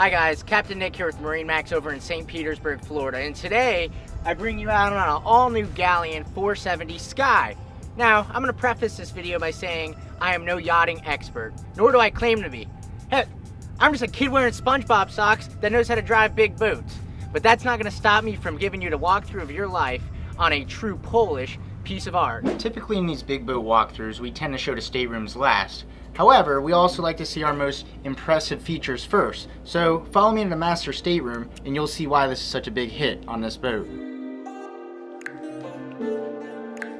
Hi guys, Captain Nick here with MarineMax over in St. Petersburg, Florida, and today I bring you out on an all-new Galeon 470 Sky. Now, I'm going to preface this video by saying I am no yachting expert, nor do I claim to be. Heck, I'm just a kid wearing SpongeBob socks that knows how to drive big boats. But that's not going to stop me from giving you the walkthrough of your life on a true Polish piece of art. Typically in these big boat walkthroughs, we tend to show the staterooms last. However, we also like to see our most impressive features first. So follow me into the master stateroom and you'll see why this is such a big hit on this boat.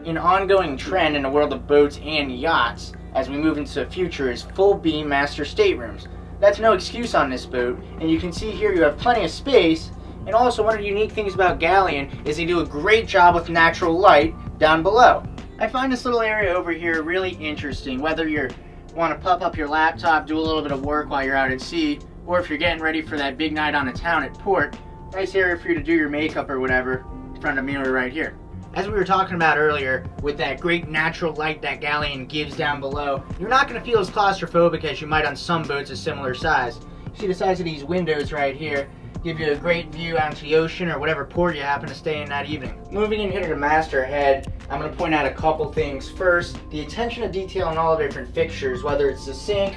An ongoing trend in the world of boats and yachts as we move into the future is full beam master staterooms. That's no excuse on this boat, and you can see here you have plenty of space. And also, one of the unique things about Galeon is they do a great job with natural light down below. I find this little area over here really interesting, whether you want to pop up your laptop, do a little bit of work while you're out at sea, or if you're getting ready for that big night on the town at port. Nice area for you to do your makeup or whatever in front of the mirror right here. As we were talking about earlier, with that great natural light that Galeon gives down below, you're not going to feel as claustrophobic as you might on some boats of similar size. See the size of these windows right here give you a great view out into the ocean or whatever port you happen to stay in that evening. Moving in here to the master head, I'm going to point out a couple things. First, the attention to detail in all the different fixtures, whether it's the sink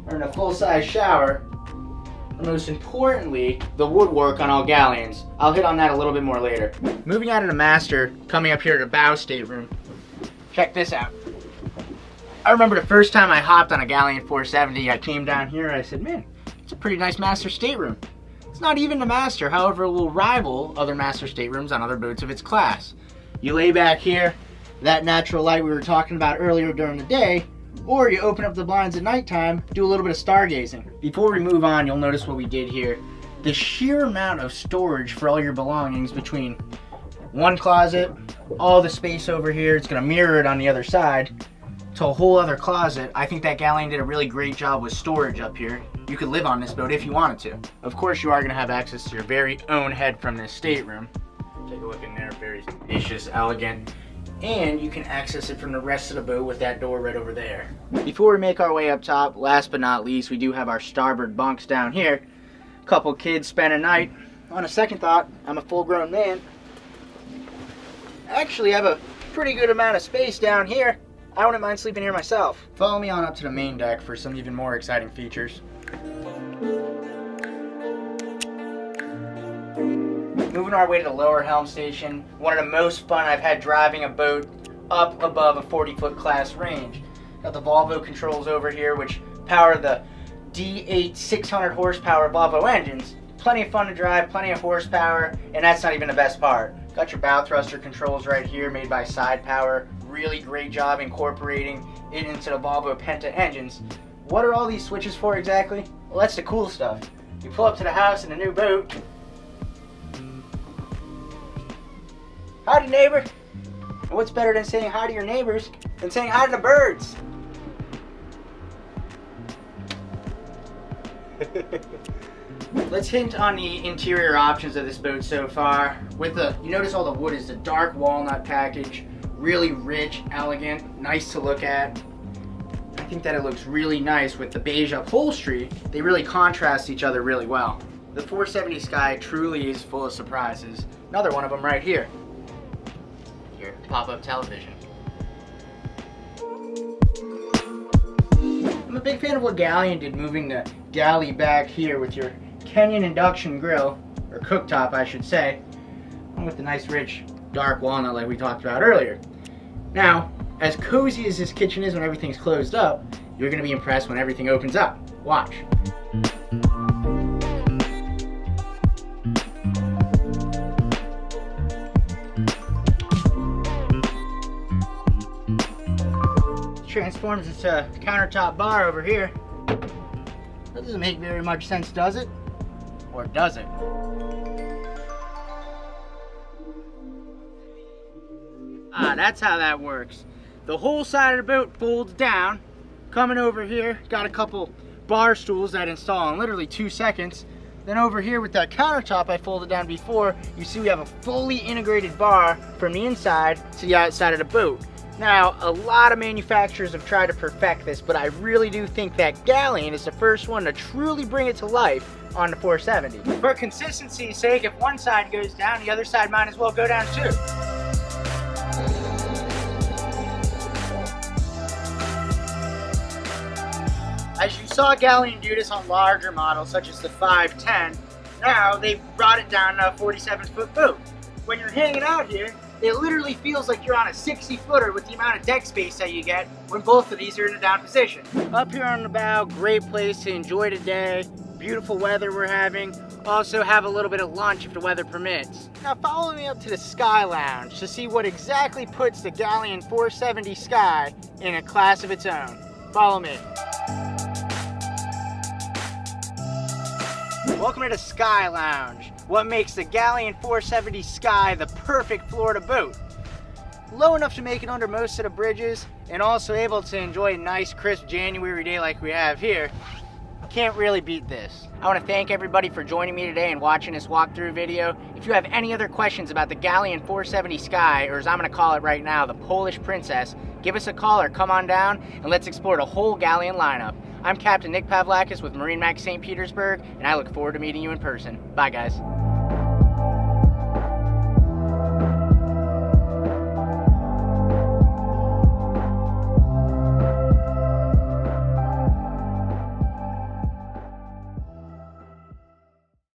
or in a full-size shower, and most importantly, the woodwork on all Galeons. I'll hit on that a little bit more later. Moving out of the master, coming up here to the bow stateroom, check this out. I remember the first time I hopped on a Galeon 470, I came down here and I said, man, it's a pretty nice master stateroom. It's not even the master, however, it will rival other master staterooms on other boats of its class. You lay back here, that natural light we were talking about earlier during the day, or you open up the blinds at nighttime, do a little bit of stargazing. Before we move on, you'll notice what we did here. The sheer amount of storage for all your belongings between one closet, all the space over here, it's going to mirror it on the other side, to a whole other closet. I think that Galeon did a really great job with storage up here. You could live on this boat if you wanted to. Of course, you are going to have access to your very own head from this stateroom. Take a look in there, very spacious, elegant. And you can access it from the rest of the boat with that door right over there. Before we make our way up top, last but not least, we do have our starboard bunks down here. A couple kids spend a night. On a second thought, I'm a full-grown man. Actually, I have a pretty good amount of space down here. I wouldn't mind sleeping here myself. Follow me on up to the main deck for some even more exciting features. Moving our way to the lower Helm station, one of the most fun I've had driving a boat up above a 40-foot class range. Got the Volvo controls over here, which power the D8 600 horsepower Volvo engines. Plenty of fun to drive, plenty of horsepower, and that's not even the best part. Got your bow thruster controls right here, made by Side Power. Really great job incorporating it into the Volvo Penta engines. What are all these switches for exactly? Well, that's the cool stuff. You pull up to the house in a new boat. Howdy, neighbor. And what's better than saying hi to your neighbors than saying hi to the birds? Let's hint on the interior options of this boat so far. You notice all the wood is the dark walnut package, really rich, elegant, nice to look at. I think that it looks really nice with the beige upholstery. They really contrast each other really well. The 470 Sky truly is full of surprises. Another one of them right here. Your pop-up television. I'm a big fan of what Galeon did, moving the galley back here with your Kenyan induction grill, or cooktop I should say, and with the nice rich dark walnut like we talked about earlier. Now, as cozy as this kitchen is when everything's closed up, you're going to be impressed when everything opens up. Watch. Transforms into a countertop bar over here. That doesn't make very much sense, does it? Or does it? Ah, that's how that works. The whole side of the boat folds down. Coming over here, got a couple bar stools that install in literally 2 seconds. Then over here with that countertop I folded down before, you see we have a fully integrated bar from the inside to the outside of the boat. Now, a lot of manufacturers have tried to perfect this, but I really do think that Galeon is the first one to truly bring it to life on the 470. For consistency's sake, if one side goes down, the other side might as well go down too. As you saw Galeon do this on larger models such as the 510, now they've brought it down to a 47-foot boat. When you're hanging out here, it literally feels like you're on a 60-footer with the amount of deck space that you get when both of these are in a down position. Up here on the bow, great place to enjoy the day. Beautiful weather we're having. Also have a little bit of lunch if the weather permits. Now follow me up to the Sky Lounge to see what exactly puts the Galeon 470 Sky in a class of its own. Follow me. Welcome to the Sky Lounge. What makes the Galeon 470 Sky the perfect Florida boat? Low enough to make it under most of the bridges, and also able to enjoy a nice crisp January day like we have here. Can't really beat this. I want to thank everybody for joining me today and watching this walkthrough video. If you have any other questions about the Galeon 470 Sky, or as I'm going to call it right now, the Polish Princess, give us a call or come on down and let's explore the whole Galeon lineup. I'm Captain Nick Pavlakis with MarineMax St. Petersburg, and I look forward to meeting you in person. Bye, guys.